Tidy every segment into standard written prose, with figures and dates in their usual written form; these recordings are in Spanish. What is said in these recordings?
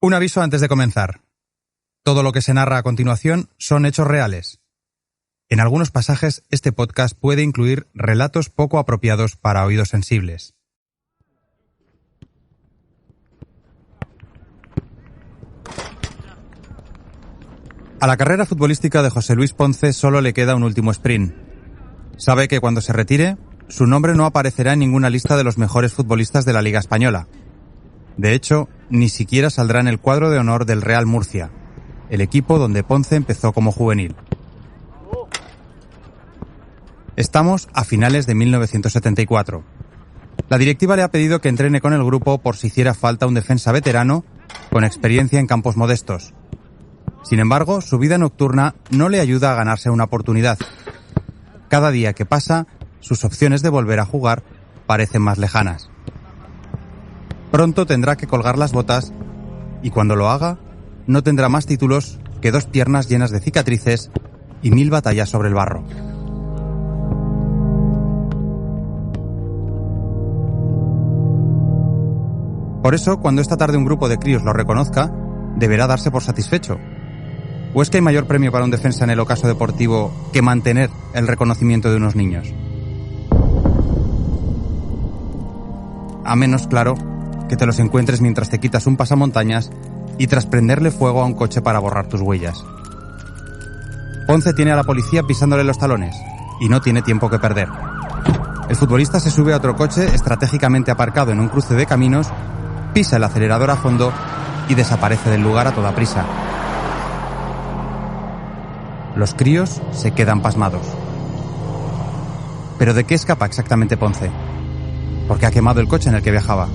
Un aviso antes de comenzar. Todo lo que se narra a continuación son hechos reales. En algunos pasajes, este podcast puede incluir relatos poco apropiados para oídos sensibles. A la carrera futbolística de José Luis Ponce solo le queda un último sprint. Sabe que cuando se retire, su nombre no aparecerá en ninguna lista de los mejores futbolistas de la Liga Española. De hecho, ni siquiera saldrá en el cuadro de honor del Real Murcia, el equipo donde Ponce empezó como juvenil. Estamos a finales de 1974. La directiva le ha pedido que entrene con el grupo por si hiciera falta un defensa veterano con experiencia en campos modestos. Sin embargo, su vida nocturna no le ayuda a ganarse una oportunidad. Cada día que pasa, sus opciones de volver a jugar parecen más lejanas. Pronto tendrá que colgar las botas y cuando lo haga, no tendrá más títulos que 2 piernas llenas de cicatrices y 1000 batallas sobre el barro. Por eso, cuando esta tarde un grupo de críos lo reconozca, deberá darse por satisfecho. ¿O es que hay mayor premio para un defensa en el ocaso deportivo que mantener el reconocimiento de unos niños? A menos, claro, que te los encuentres mientras te quitas un pasamontañas y tras prenderle fuego a un coche para borrar tus huellas. Ponce tiene a la policía pisándole los talones y no tiene tiempo que perder. El futbolista se sube a otro coche estratégicamente aparcado en un cruce de caminos, pisa el acelerador a fondo y desaparece del lugar a toda prisa. Los críos se quedan pasmados. ¿Pero de qué escapa exactamente Ponce? ¿Por qué ha quemado el coche en el que viajaba?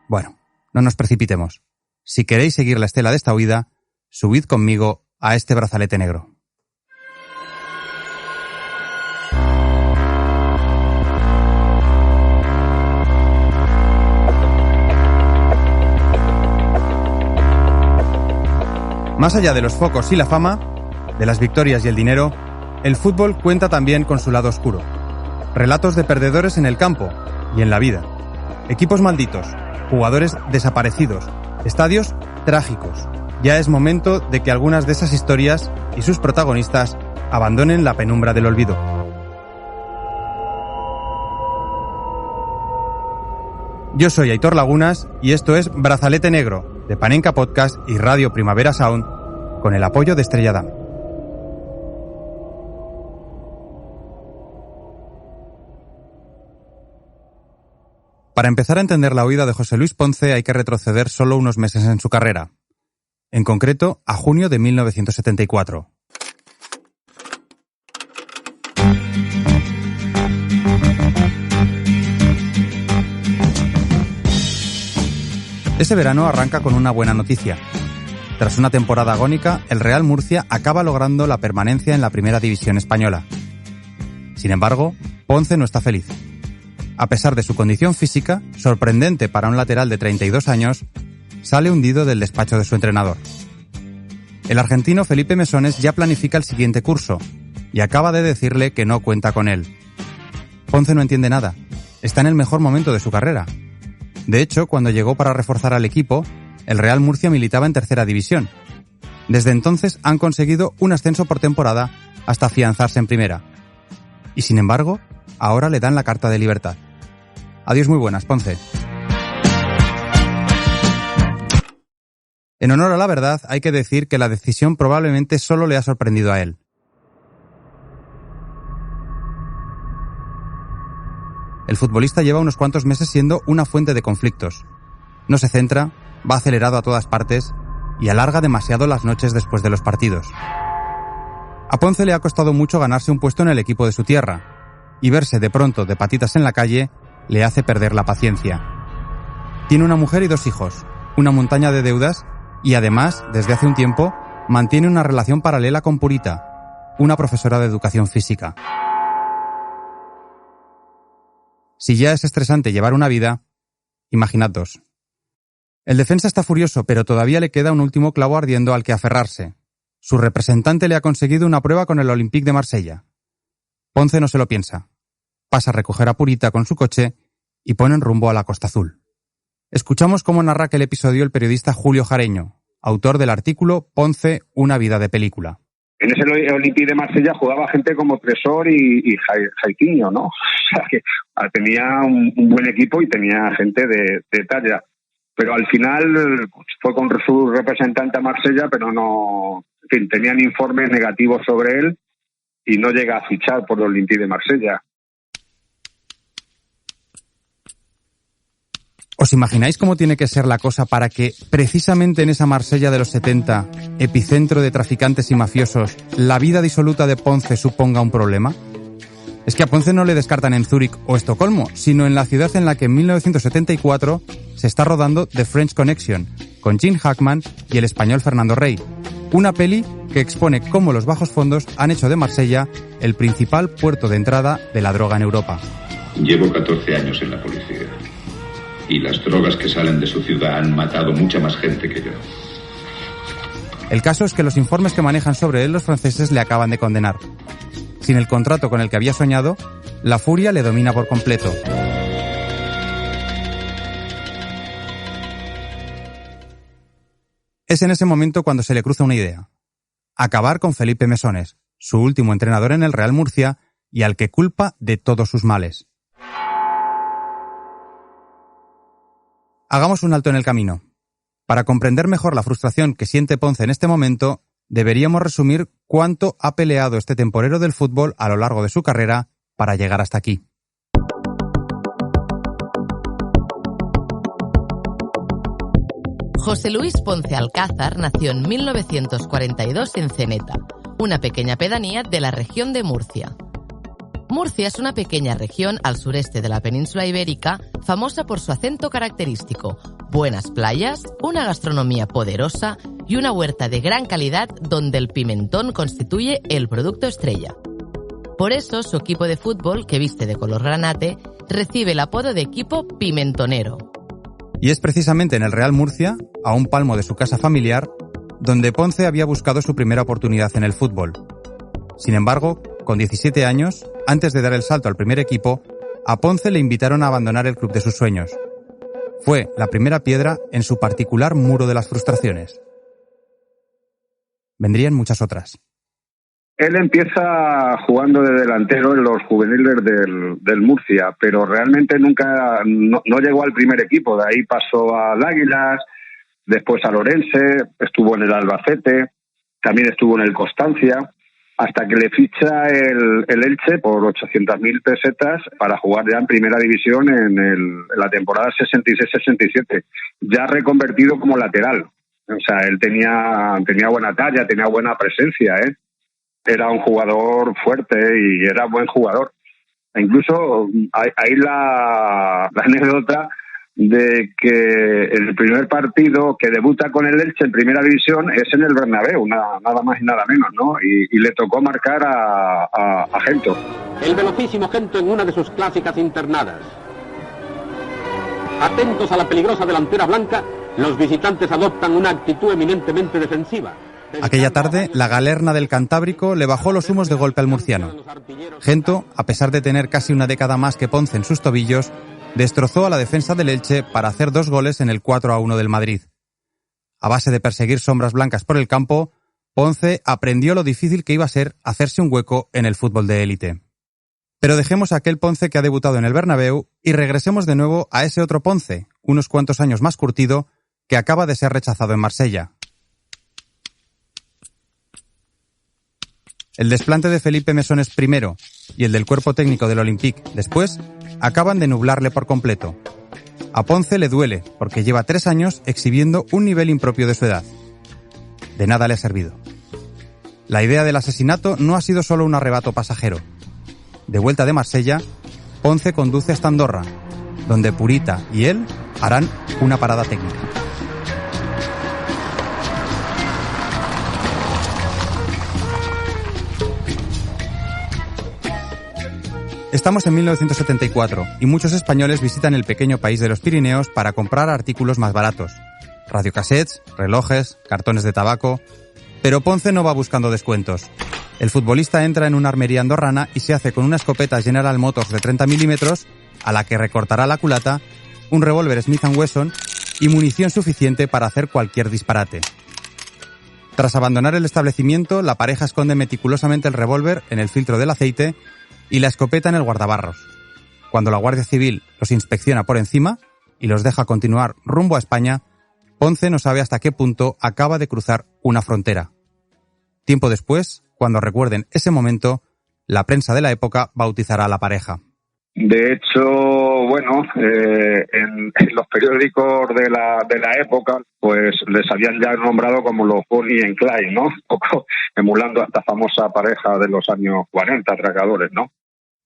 Bueno, no nos precipitemos. Si queréis seguir la estela de esta huida, subid conmigo a este brazalete negro. Más allá de los focos y la fama, de las victorias y el dinero, el fútbol cuenta también con su lado oscuro. Relatos de perdedores en el campo y en la vida. Equipos malditos, jugadores desaparecidos, estadios trágicos. Ya es momento de que algunas de esas historias y sus protagonistas abandonen la penumbra del olvido. Yo soy Aitor Lagunas y esto es Brazalete Negro, de Panenka Podcast y Radio Primavera Sound, con el apoyo de Estrella Damm. Para empezar a entender la huida de José Luis Ponce hay que retroceder solo unos meses en su carrera. En concreto, a junio de 1974. Ese verano arranca con una buena noticia. Tras una temporada agónica, el Real Murcia acaba logrando la permanencia en la Primera División española. Sin embargo, Ponce no está feliz. A pesar de su condición física, sorprendente para un lateral de 32 años, sale hundido del despacho de su entrenador. El argentino Felipe Mesones ya planifica el siguiente curso y acaba de decirle que no cuenta con él. Ponce no entiende nada. Está en el mejor momento de su carrera. De hecho, cuando llegó para reforzar al equipo, el Real Murcia militaba en Tercera División. Desde entonces han conseguido un ascenso por temporada hasta afianzarse en Primera. Y sin embargo, ahora le dan la carta de libertad. Adiós, muy buenas, Ponce. En honor a la verdad, hay que decir que la decisión probablemente solo le ha sorprendido a él. El futbolista lleva unos cuantos meses siendo una fuente de conflictos. No se centra, va acelerado a todas partes y alarga demasiado las noches después de los partidos. A Ponce le ha costado mucho ganarse un puesto en el equipo de su tierra, y verse de pronto de patitas en la calle le hace perder la paciencia. Tiene una mujer y 2 hijos, una montaña de deudas y además, desde hace un tiempo, mantiene una relación paralela con Purita, una profesora de educación física. Si ya es estresante llevar una vida, imaginad 2. El defensa está furioso, pero todavía le queda un último clavo ardiendo al que aferrarse. Su representante le ha conseguido una prueba con el Olympique de Marsella. Ponce no se lo piensa. pasa a recoger a Purita con su coche y ponen rumbo a la Costa Azul. Escuchamos cómo narra aquel episodio el periodista Julio Jareño, autor del artículo Ponce, una vida de película. En ese Olympique de Marsella jugaba gente como Tresor y Jairzinho, ¿no? O sea, que tenía un buen equipo y tenía gente de talla. Pero al final fue con su representante a Marsella, pero no... En fin, tenían informes negativos sobre él y no llega a fichar por el Olympique de Marsella. ¿Os imagináis cómo tiene que ser la cosa para que, precisamente en esa Marsella de los 70, epicentro de traficantes y mafiosos, la vida disoluta de Ponce suponga un problema? Es que a Ponce no le descartan en Zúrich o Estocolmo, sino en la ciudad en la que en 1974 se está rodando The French Connection, con Gene Hackman y el español Fernando Rey. Una peli que expone cómo los bajos fondos han hecho de Marsella el principal puerto de entrada de la droga en Europa. Llevo 14 años en la policía. Y las drogas que salen de su ciudad han matado mucha más gente que yo. El caso es que los informes que manejan sobre él los franceses le acaban de condenar. Sin el contrato con el que había soñado, la furia le domina por completo. Es en ese momento cuando se le cruza una idea. Acabar con Felipe Mesones, su último entrenador en el Real Murcia y al que culpa de todos sus males. Hagamos un alto en el camino. Para comprender mejor la frustración que siente Ponce en este momento, deberíamos resumir cuánto ha peleado este temporero del fútbol a lo largo de su carrera para llegar hasta aquí. José Luis Ponce Alcázar nació en 1942 en Ceneta, una pequeña pedanía de la región de Murcia. Murcia es una pequeña región al sureste de la península ibérica, famosa por su acento característico, buenas playas, una gastronomía poderosa y una huerta de gran calidad donde el pimentón constituye el producto estrella. Por eso, su equipo de fútbol, que viste de color granate, recibe el apodo de equipo pimentonero. Y es precisamente en el Real Murcia, a un palmo de su casa familiar, donde Ponce había buscado su primera oportunidad en el fútbol. Sin embargo, con 17 años, antes de dar el salto al primer equipo, a Ponce le invitaron a abandonar el club de sus sueños. Fue la primera piedra en su particular muro de las frustraciones. Vendrían muchas otras. Él empieza jugando de delantero en los juveniles del Murcia, pero realmente nunca no llegó al primer equipo. De ahí pasó al Águilas, después al Orense, estuvo en el Albacete, también estuvo en el Constancia, hasta que le ficha el Elche por 800.000 pesetas para jugar ya en primera división en la temporada 66-67, ya reconvertido como lateral. O sea, él tenía buena talla, tenía buena presencia, ¿eh? Era un jugador fuerte y era buen jugador. E incluso hay la anécdota de que el primer partido que debuta con el Elche en primera división es en el Bernabéu, nada más y nada menos, ¿no? Y le tocó marcar a Gento. El velocísimo Gento en una de sus clásicas internadas. Atentos a la peligrosa delantera blanca, los visitantes adoptan una actitud eminentemente defensiva. Aquella tarde, la galerna del Cantábrico le bajó los humos de golpe al murciano. Gento, a pesar de tener casi una década más que Ponce en sus tobillos, destrozó a la defensa del Elche para hacer 2 goles en el 4-1 del Madrid. A base de perseguir sombras blancas por el campo, Ponce aprendió lo difícil que iba a ser hacerse un hueco en el fútbol de élite. Pero dejemos a aquel Ponce que ha debutado en el Bernabéu y regresemos de nuevo a ese otro Ponce, unos cuantos años más curtido, que acaba de ser rechazado en Marsella. El desplante de Felipe Mesones primero y el del cuerpo técnico del Olympique después acaban de nublarle por completo. A Ponce le duele porque lleva 3 años exhibiendo un nivel impropio de su edad. De nada le ha servido. La idea del asesinato no ha sido solo un arrebato pasajero. De vuelta de Marsella, Ponce conduce hasta Andorra, donde Purita y él harán una parada técnica. Estamos en 1974 y muchos españoles visitan el pequeño país de los Pirineos para comprar artículos más baratos. Radiocassettes, relojes, cartones de tabaco... Pero Ponce no va buscando descuentos. El futbolista entra en una armería andorrana y se hace con una escopeta General Motors de 30 milímetros, a la que recortará la culata, un revólver Smith & Wesson y munición suficiente para hacer cualquier disparate. Tras abandonar el establecimiento, la pareja esconde meticulosamente el revólver en el filtro del aceite y la escopeta en el guardabarros. Cuando la Guardia Civil los inspecciona por encima y los deja continuar rumbo a España, Ponce no sabe hasta qué punto acaba de cruzar una frontera. Tiempo después, cuando recuerden ese momento, la prensa de la época bautizará a la pareja. De hecho, bueno, en los periódicos de la época, pues les habían ya nombrado como los Bonnie and Clyde, ¿no? Un poco emulando a esta famosa pareja de los años 40, atracadores, ¿no?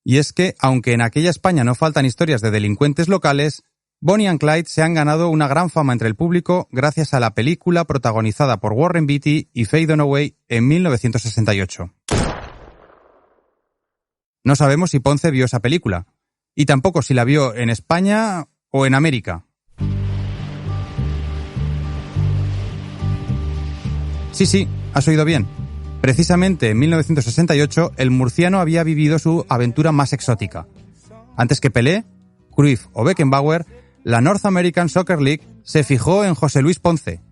Y es que, aunque en aquella España no faltan historias de delincuentes locales, Bonnie and Clyde se han ganado una gran fama entre el público gracias a la película protagonizada por Warren Beatty y Faye Dunaway en 1968. No sabemos si Ponce vio esa película, y tampoco si la vio en España o en América. Sí, has oído bien. Precisamente en 1968, el murciano había vivido su aventura más exótica. Antes que Pelé, Cruyff o Beckenbauer, la North American Soccer League se fijó en José Luis Ponce.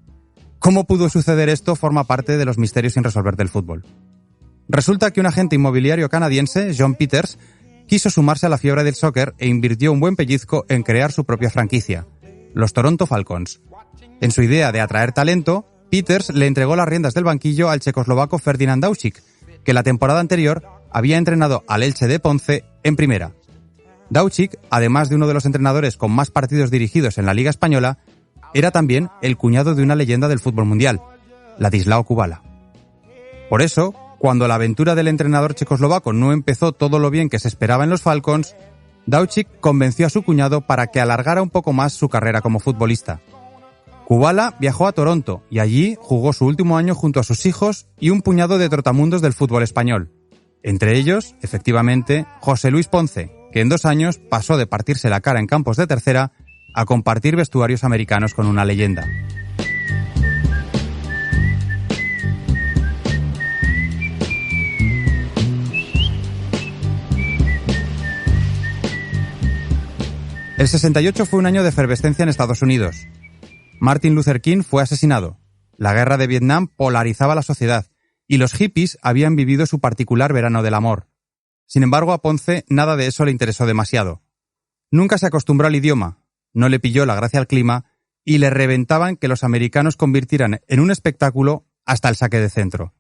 ¿Cómo pudo suceder esto? Forma parte de los misterios sin resolver del fútbol. Resulta que un agente inmobiliario canadiense, John Peters, quiso sumarse a la fiebre del soccer e invirtió un buen pellizco en crear su propia franquicia, los Toronto Falcons. En su idea de atraer talento, Peters le entregó las riendas del banquillo al checoslovaco Ferdinand Daučík, que la temporada anterior había entrenado al Elche de Ponce en primera. Daučík, además de uno de los entrenadores con más partidos dirigidos en la Liga Española, era también el cuñado de una leyenda del fútbol mundial, Ladislao Kubala. Por eso, cuando la aventura del entrenador checoslovaco no empezó todo lo bien que se esperaba en los Falcons, Daučík convenció a su cuñado para que alargara un poco más su carrera como futbolista. Kubala viajó a Toronto y allí jugó su último año junto a sus hijos y un puñado de trotamundos del fútbol español. Entre ellos, efectivamente, José Luis Ponce, que en 2 años pasó de partirse la cara en campos de tercera a compartir vestuarios americanos con una leyenda. El 68 fue un año de efervescencia en Estados Unidos. Martin Luther King fue asesinado. La guerra de Vietnam polarizaba la sociedad y los hippies habían vivido su particular verano del amor. Sin embargo, a Ponce nada de eso le interesó demasiado. Nunca se acostumbró al idioma, no le pilló la gracia al clima y le reventaban que los americanos convirtieran en un espectáculo hasta el saque de centro.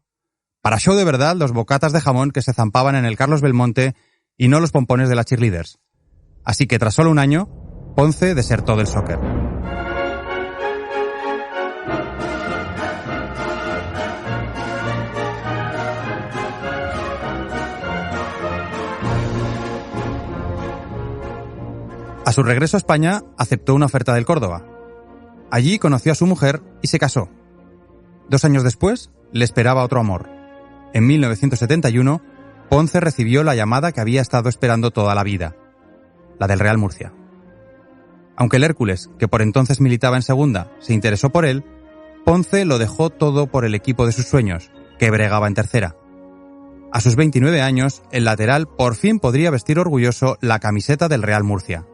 Para show de verdad, los bocatas de jamón que se zampaban en el Carlos Belmonte y no los pompones de las cheerleaders. Así que tras solo un año, Ponce desertó del soccer. A su regreso a España, aceptó una oferta del Córdoba. Allí conoció a su mujer y se casó. 2 años después, le esperaba otro amor. En 1971, Ponce recibió la llamada que había estado esperando toda la vida, la del Real Murcia. Aunque el Hércules, que por entonces militaba en segunda, se interesó por él, Ponce lo dejó todo por el equipo de sus sueños, que bregaba en tercera. A sus 29 años, el lateral por fin podría vestir orgulloso la camiseta del Real Murcia.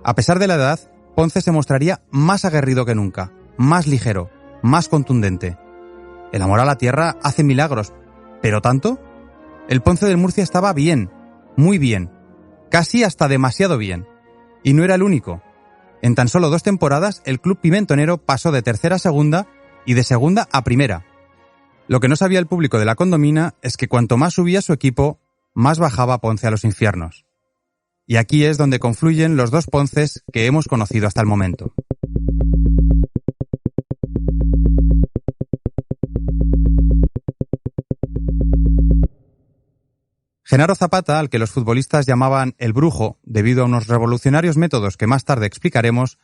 A pesar de la edad, Ponce se mostraría más aguerrido que nunca, más ligero, más contundente. El amor a la tierra hace milagros, ¿pero tanto? El Ponce del Murcia estaba bien, muy bien, casi hasta demasiado bien. Y no era el único. En tan solo 2 temporadas, el club pimentonero pasó de tercera a segunda y de segunda a primera. Lo que no sabía el público de la condomina es que cuanto más subía su equipo, más bajaba Ponce a los infiernos. Y aquí es donde confluyen los 2 Ponces que hemos conocido hasta el momento. Genaro Zapata, al que los futbolistas llamaban el Brujo, debido a unos revolucionarios métodos que más tarde explicaremos,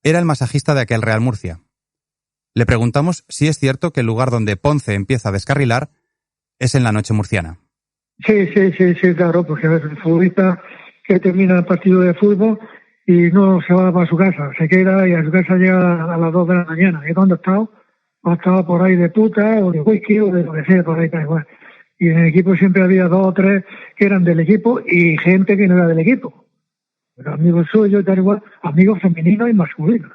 era el masajista de aquel Real Murcia. Le preguntamos si es cierto que el lugar donde Ponce empieza a descarrilar es en la noche murciana. Sí, claro, porque el futbolista que termina el partido de fútbol y no se va para su casa, se queda y a su casa llega a las 2 de la mañana. ¿Y dónde está? estaba por ahí de puta o de whisky o de lo que sea, por ahí tal igual. Y en el equipo siempre había 2 o 3 que eran del equipo y gente que no era del equipo. Pero amigos suyos, tal igual, amigos femeninos y masculinos.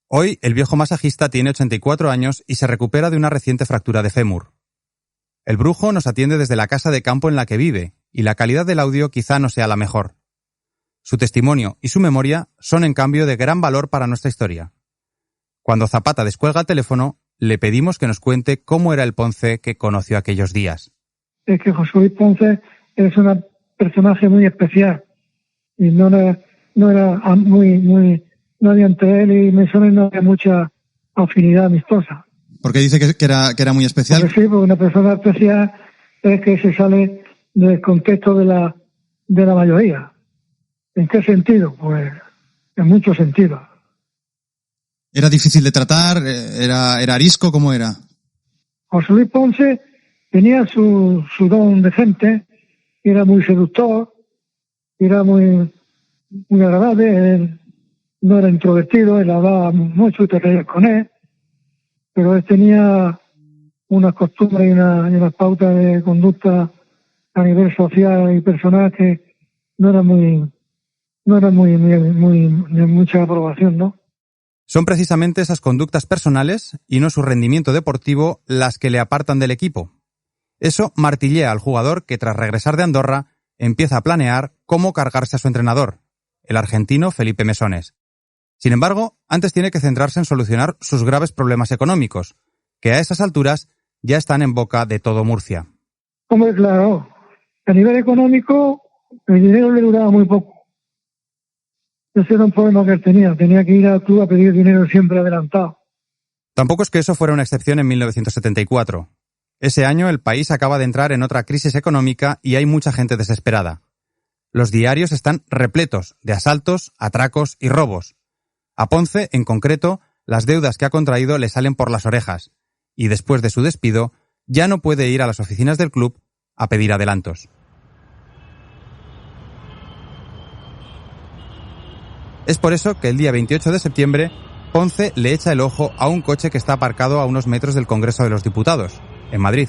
Hoy, el viejo masajista tiene 84 años y se recupera de una reciente fractura de fémur. El brujo nos atiende desde la casa de campo en la que vive, y la calidad del audio quizá no sea la mejor. Su testimonio y su memoria son en cambio de gran valor para nuestra historia. Cuando Zapata descuelga el teléfono, le pedimos que nos cuente cómo era el Ponce que conoció aquellos días. Es que José Luis Ponce es un personaje muy especial y no era muy nadie entre él y Mesones no había mucha afinidad amistosa. ¿Por qué dice que era muy especial? Porque sí, porque una persona especial es que se sale del contexto de la mayoría. ¿En qué sentido? Pues en muchos sentidos. ¿Era difícil de tratar? ¿Era arisco? ¿Cómo era? José Luis Ponce tenía su don de gente, era muy seductor, era muy agradable, él no era introvertido, él hablaba mucho y te reías con él, pero él tenía unas costumbres y unas pautas de conducta a nivel social y personal que no era muy de mucha aprobación, ¿no? Son precisamente esas conductas personales y no su rendimiento deportivo las que le apartan del equipo. Eso martillea al jugador que tras regresar de Andorra empieza a planear cómo cargarse a su entrenador, el argentino Felipe Mesones. Sin embargo, antes tiene que centrarse en solucionar sus graves problemas económicos, que a esas alturas ya están en boca de todo Murcia. Hombre, claro, a nivel económico el dinero le duraba muy poco. Ese era un problema que él tenía que ir al club a pedir dinero siempre adelantado. Tampoco es que eso fuera una excepción en 1974. Ese año el país acaba de entrar en otra crisis económica y hay mucha gente desesperada. Los diarios están repletos de asaltos, atracos y robos. A Ponce, en concreto, las deudas que ha contraído le salen por las orejas, y después de su despido, ya no puede ir a las oficinas del club a pedir adelantos. Es por eso que el día 28 de septiembre, Ponce le echa el ojo a un coche que está aparcado a unos metros del Congreso de los Diputados, en Madrid.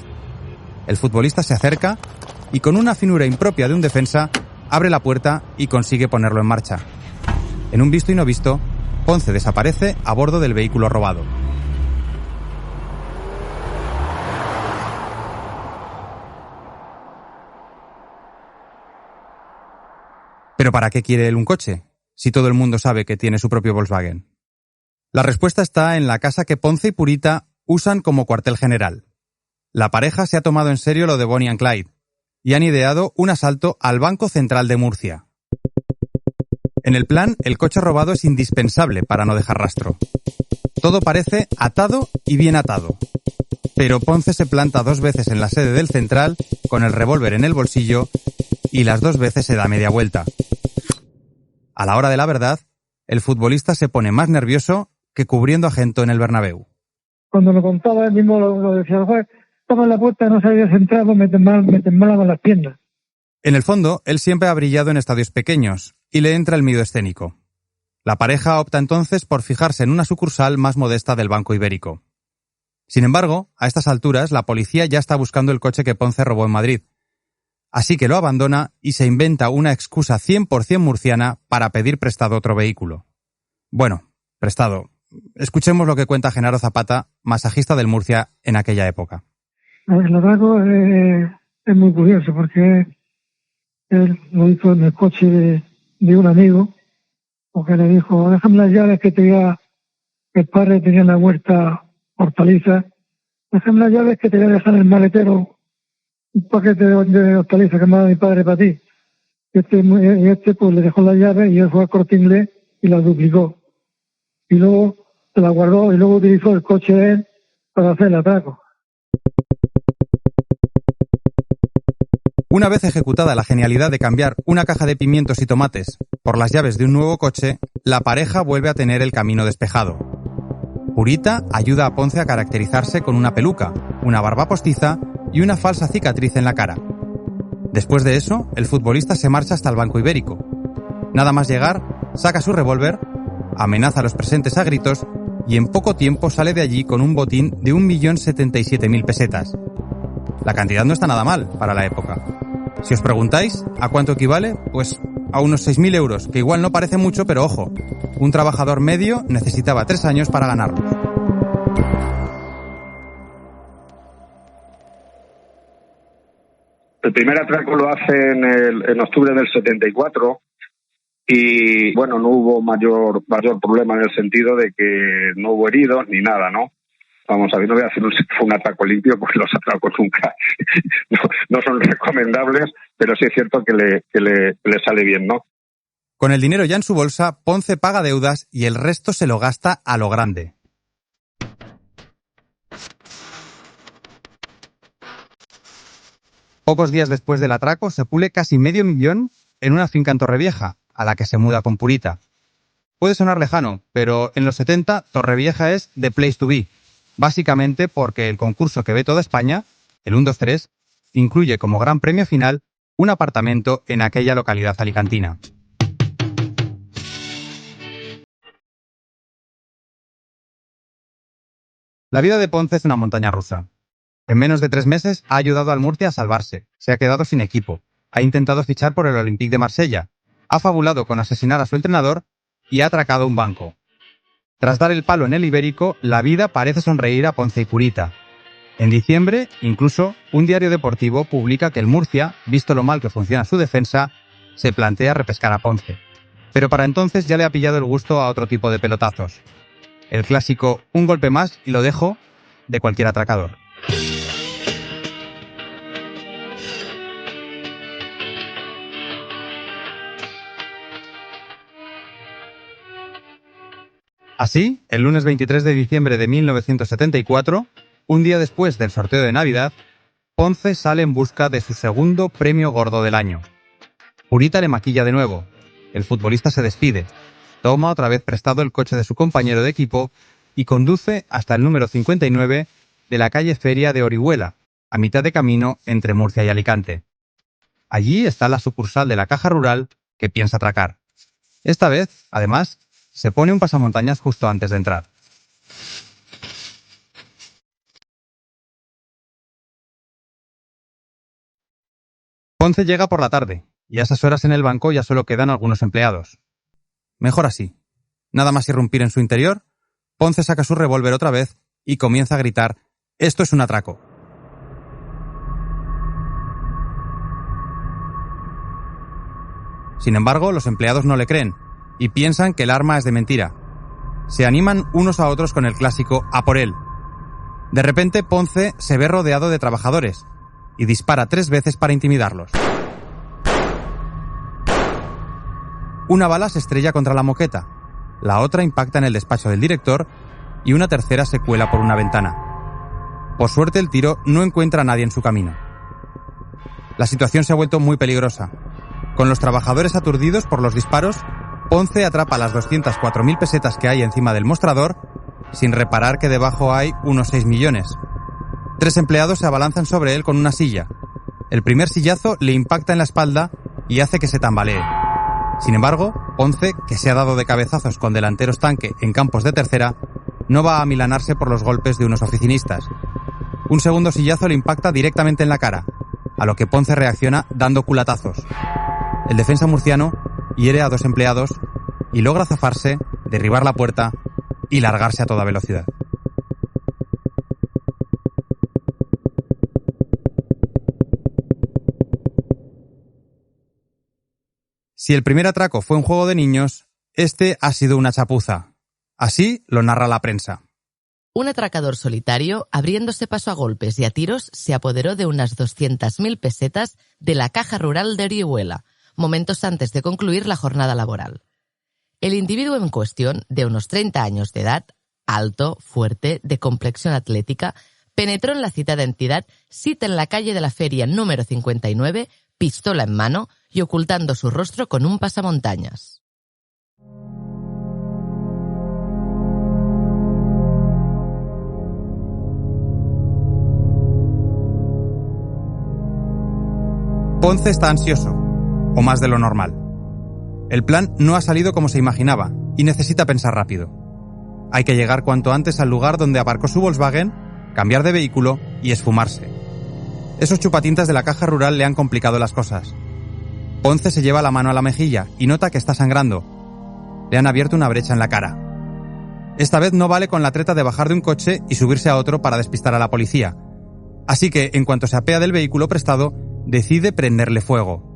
El futbolista se acerca y con una finura impropia de un defensa, abre la puerta y consigue ponerlo en marcha. En un visto y no visto, Ponce desaparece a bordo del vehículo robado. ¿Pero para qué quiere él un coche, si todo el mundo sabe que tiene su propio Volkswagen? La respuesta está en la casa que Ponce y Purita usan como cuartel general. La pareja se ha tomado en serio lo de Bonnie and Clyde y han ideado un asalto al Banco Central de Murcia. En el plan, el coche robado es indispensable para no dejar rastro. Todo parece atado y bien atado. Pero Ponce se planta 2 veces en la sede del central con el revólver en el bolsillo y las 2 veces se da media vuelta. A la hora de la verdad, el futbolista se pone más nervioso que cubriendo a Gento en el Bernabéu. Cuando lo contaba él mismo lo decía, el juez, estaba en la puerta, no sabías entrar, pues me temblaban las piernas. En el fondo, él siempre ha brillado en estadios pequeños y le entra el miedo escénico. La pareja opta entonces por fijarse en una sucursal más modesta del Banco Ibérico. Sin embargo, a estas alturas, la policía ya está buscando el coche que Ponce robó en Madrid. Así que lo abandona y se inventa una excusa 100% murciana para pedir prestado otro vehículo. Bueno, prestado. Escuchemos lo que cuenta Genaro Zapata, masajista del Murcia en aquella época. El atraco es muy curioso porque él lo hizo en el coche de un amigo, porque le dijo, déjame las llaves que tenía, el padre tenía en la huerta hortaliza, déjame las llaves que te voy a dejar en el maletero un paquete de hortalizas que me ha dado mi padre para ti. Y este pues le dejó las llaves y él fue al Corte Inglés y las duplicó. Y luego se la guardó y luego utilizó el coche de él para hacer el atraco. Una vez ejecutada la genialidad de cambiar una caja de pimientos y tomates por las llaves de un nuevo coche, la pareja vuelve a tener el camino despejado. Purita ayuda a Ponce a caracterizarse con una peluca, una barba postiza y una falsa cicatriz en la cara. Después de eso, el futbolista se marcha hasta el Banco Ibérico. Nada más llegar, saca su revólver, amenaza a los presentes a gritos y en poco tiempo sale de allí con un botín de 1.077.000 pesetas. La cantidad no está nada mal para la época. Si os preguntáis a cuánto equivale, pues a unos 6.000 euros, que igual no parece mucho, pero ojo, un trabajador medio necesitaba 3 años para ganarlos. El primer atraco lo hace en octubre del 74 y, bueno, no hubo mayor problema en el sentido de que no hubo heridos ni nada, ¿no? Vamos a ver, no voy a hacer un atraco limpio porque los atracos nunca no son recomendables, pero sí es cierto que le sale bien, ¿no? Con el dinero ya en su bolsa, Ponce paga deudas y el resto se lo gasta a lo grande. Pocos días después del atraco, se pule casi $500,000 en una finca en Torrevieja, a la que se muda con Purita. Puede sonar lejano, pero en los 70 Torrevieja es the place to be, básicamente porque el concurso que ve toda España, el 1, 2, 3, incluye como gran premio final un apartamento en aquella localidad alicantina. La vida de Ponce es una montaña rusa. En menos de 3 meses ha ayudado al Murcia a salvarse, se ha quedado sin equipo, ha intentado fichar por el Olympique de Marsella, ha fabulado con asesinar a su entrenador y ha atracado un banco. Tras dar el palo en el Ibérico, la vida parece sonreír a Ponce y Purita. En diciembre, incluso, un diario deportivo publica que el Murcia, visto lo mal que funciona su defensa, se plantea repescar a Ponce. Pero para entonces ya le ha pillado el gusto a otro tipo de pelotazos. El clásico "un golpe más y lo dejo" de cualquier atracador. Así, el lunes 23 de diciembre de 1974, un día después del sorteo de Navidad, Ponce sale en busca de su segundo premio gordo del año. Purita le maquilla de nuevo. El futbolista se despide, toma otra vez prestado el coche de su compañero de equipo y conduce hasta el número 59 de la calle Feria de Orihuela, a mitad de camino entre Murcia y Alicante. Allí está la sucursal de la Caja Rural que piensa atracar. Esta vez, además, se pone un pasamontañas justo antes de entrar. Ponce llega por la tarde, y a esas horas en el banco ya solo quedan algunos empleados. Mejor así. Nada más irrumpir en su interior, Ponce saca su revólver otra vez y comienza a gritar: «¡Esto es un atraco!». Sin embargo, los empleados no le creen y piensan que el arma es de mentira. Se animan unos a otros con el clásico «a por él». De repente, Ponce se ve rodeado de trabajadores y dispara 3 veces para intimidarlos. Una bala se estrella contra la moqueta, la otra impacta en el despacho del director y una tercera se cuela por una ventana. Por suerte, el tiro no encuentra a nadie en su camino. La situación se ha vuelto muy peligrosa. Con los trabajadores aturdidos por los disparos, Ponce atrapa las 204.000 pesetas que hay encima del mostrador, sin reparar que debajo hay unos 6 millones. 3 empleados se abalanzan sobre él con una silla. El primer sillazo le impacta en la espalda y hace que se tambalee. Sin embargo, Ponce, que se ha dado de cabezazos con delanteros tanque en campos de tercera, no va a amilanarse por los golpes de unos oficinistas. Un segundo sillazo le impacta directamente en la cara, a lo que Ponce reacciona dando culatazos. El defensa murciano hiere a 2 empleados y logra zafarse, derribar la puerta y largarse a toda velocidad. Si el primer atraco fue un juego de niños, este ha sido una chapuza. Así lo narra la prensa. Un atracador solitario, abriéndose paso a golpes y a tiros, se apoderó de unas 200.000 pesetas de la Caja Rural de Orihuela, momentos antes de concluir la jornada laboral. El individuo en cuestión, de unos 30 años de edad, alto, fuerte, de complexión atlética, penetró en la citada entidad, sita en la calle de la Feria número 59, pistola en mano y ocultando su rostro con un pasamontañas. Ponce está ansioso, o más de lo normal. El plan no ha salido como se imaginaba y necesita pensar rápido. Hay que llegar cuanto antes al lugar donde aparcó su Volkswagen, cambiar de vehículo y esfumarse. Esos chupatintas de la caja rural le han complicado las cosas. Ponce se lleva la mano a la mejilla y nota que está sangrando. Le han abierto una brecha en la cara. Esta vez no vale con la treta de bajar de un coche y subirse a otro para despistar a la policía. Así que, en cuanto se apea del vehículo prestado, decide prenderle fuego.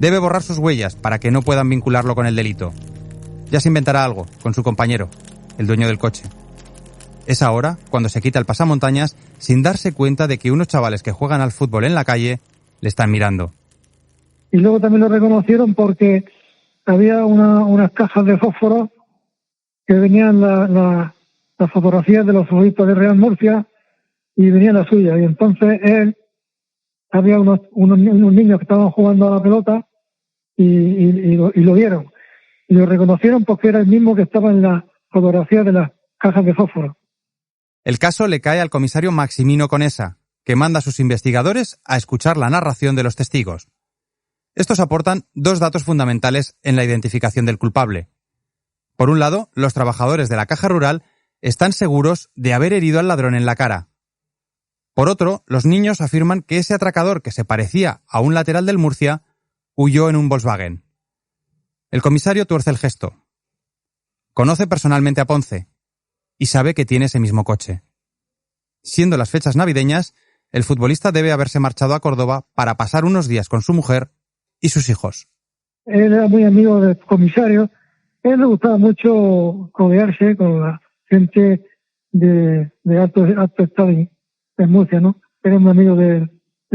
Debe borrar sus huellas para que no puedan vincularlo con el delito. Ya se inventará algo con su compañero, el dueño del coche. Es ahora cuando se quita el pasamontañas sin darse cuenta de que unos chavales que juegan al fútbol en la calle le están mirando. Y luego también lo reconocieron porque había unas cajas de fósforo que venían las fotografías de los futbolistas de Real Murcia y venía la suya. Y entonces él, había unos niños que estaban jugando a la pelota y lo vieron. Y lo reconocieron porque era el mismo que estaba en la fotografía de las cajas de fósforo. El caso le cae al comisario Maximino Conesa, que manda a sus investigadores a escuchar la narración de los testigos. Estos aportan dos datos fundamentales en la identificación del culpable. Por un lado, los trabajadores de la caja rural están seguros de haber herido al ladrón en la cara. Por otro, los niños afirman que ese atracador que se parecía a un lateral del Murcia huyó en un Volkswagen. El comisario tuerce el gesto. Conoce personalmente a Ponce y sabe que tiene ese mismo coche. Siendo las fechas navideñas, el futbolista debe haberse marchado a Córdoba para pasar unos días con su mujer y sus hijos. Él era muy amigo del comisario. A él le gustaba mucho codearse con la gente de alto estado en Murcia, ¿no? Era un amigo del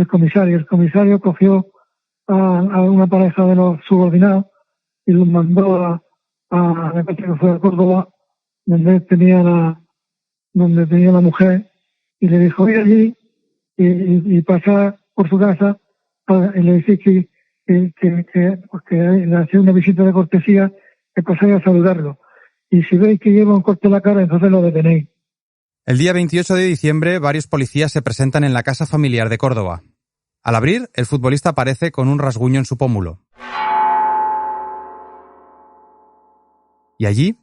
comisario. El comisario cogió a una pareja de los subordinados y los mandó a Córdoba, donde tenía la mujer, y le dijo ir allí y pasar por su casa y le dice que le hacía una visita de cortesía, que pasara a saludarlo. Y si veis que lleva un corte en la cara, entonces lo detenéis. El día 28 de diciembre, varios policías se presentan en la casa familiar de Córdoba. Al abrir, el futbolista aparece con un rasguño en su pómulo. Y allí,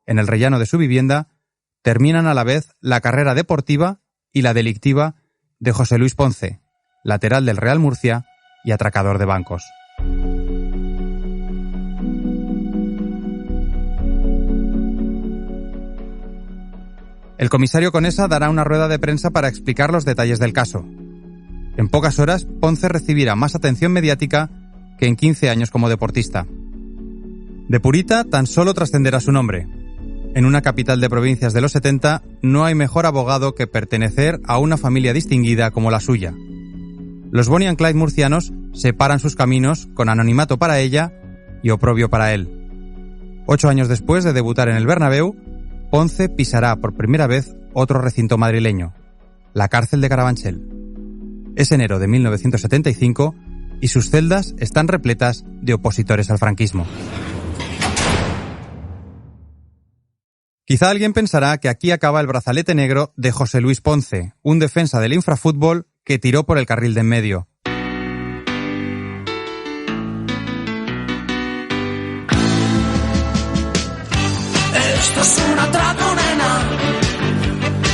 en el rellano de su vivienda, terminan a la vez la carrera deportiva y la delictiva de José Luis Ponce, lateral del Real Murcia y atracador de bancos. El comisario Conesa dará una rueda de prensa para explicar los detalles del caso. En pocas horas, Ponce recibirá más atención mediática que en 15 años como deportista. De Purita tan solo trascenderá su nombre. En una capital de provincias de los 70 no hay mejor abogado que pertenecer a una familia distinguida como la suya. Los Bonnie and Clyde murcianos separan sus caminos con anonimato para ella y oprobio para él. 8 años después de debutar en el Bernabéu, Ponce pisará por primera vez otro recinto madrileño, la cárcel de Carabanchel. Es enero de 1975 y sus celdas están repletas de opositores al franquismo. Quizá alguien pensará que aquí acaba el brazalete negro de José Luis Ponce, un defensa del infrafútbol que tiró por el carril de en medio. Esto es un atraco, nena,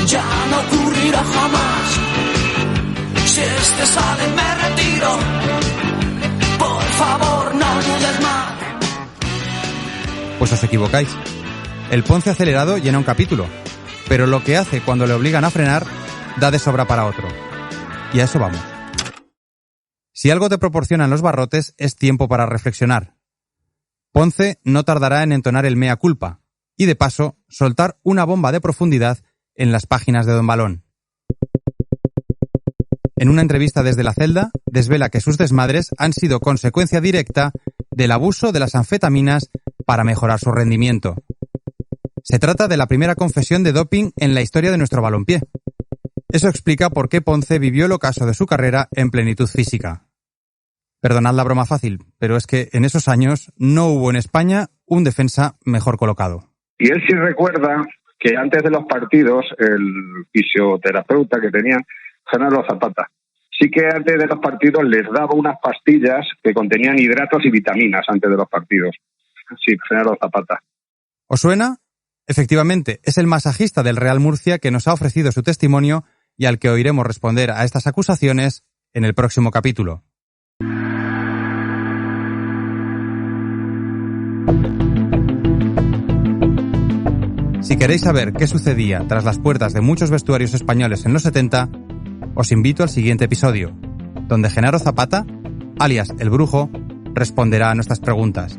ya no ocurrirá jamás. Si este sale me retiro, por favor no dudes más. Pues os equivocáis. El Ponce acelerado llena un capítulo, pero lo que hace cuando le obligan a frenar da de sobra para otro. Y a eso vamos. Si algo te proporcionan los barrotes es tiempo para reflexionar. Ponce no tardará en entonar el mea culpa y de paso soltar una bomba de profundidad en las páginas de Don Balón. En una entrevista desde la celda, desvela que sus desmadres han sido consecuencia directa del abuso de las anfetaminas para mejorar su rendimiento. Se trata de la primera confesión de doping en la historia de nuestro balompié. Eso explica por qué Ponce vivió el ocaso de su carrera en plenitud física. Perdonad la broma fácil, pero es que en esos años no hubo en España un defensa mejor colocado. Y él sí recuerda que antes de los partidos, el fisioterapeuta que tenían, Genaro Zapata, sí que antes de los partidos les daba unas pastillas que contenían hidratos y vitaminas antes de los partidos. Sí, Genaro Zapata. ¿Os suena? Efectivamente, es el masajista del Real Murcia que nos ha ofrecido su testimonio y al que oiremos responder a estas acusaciones en el próximo capítulo. Si queréis saber qué sucedía tras las puertas de muchos vestuarios españoles en los 70, os invito al siguiente episodio, donde Genaro Zapata, alias El Brujo, responderá a nuestras preguntas.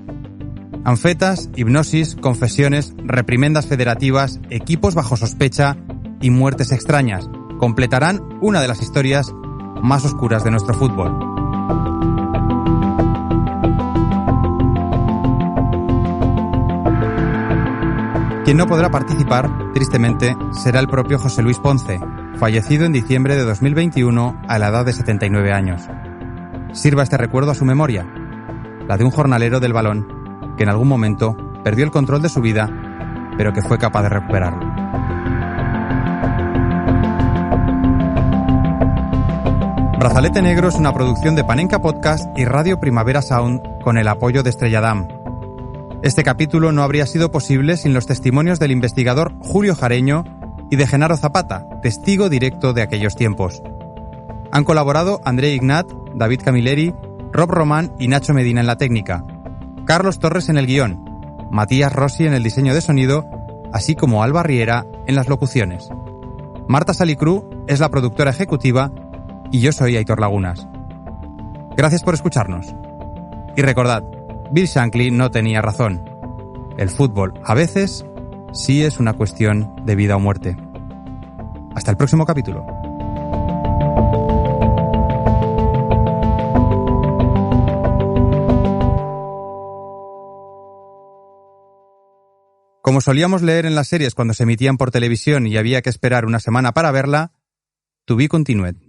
Anfetas, hipnosis, confesiones, reprimendas federativas, equipos bajo sospecha y muertes extrañas completarán una de las historias más oscuras de nuestro fútbol. Quien no podrá participar, tristemente, será el propio José Luis Ponce, fallecido en diciembre de 2021 a la edad de 79 años. Sirva este recuerdo a su memoria, la de un jornalero del balón que en algún momento perdió el control de su vida, pero que fue capaz de recuperarlo. Brazalete Negro es una producción de Panenka Podcast y Radio Primavera Sound con el apoyo de Estrella Damm. Este capítulo no habría sido posible sin los testimonios del investigador Julio Jareño y de Genaro Zapata, testigo directo de aquellos tiempos. Han colaborado André Ignat, David Camilleri, Rob Román y Nacho Medina en la técnica, Carlos Torres en el guión, Matías Rossi en el diseño de sonido, así como Alba Riera en las locuciones. Marta Salicru es la productora ejecutiva y yo soy Aitor Lagunas. Gracias por escucharnos. Y recordad, Bill Shankly no tenía razón. El fútbol, a veces, sí es una cuestión de vida o muerte. Hasta el próximo capítulo. Como solíamos leer en las series cuando se emitían por televisión y había que esperar una semana para verla, to be continued.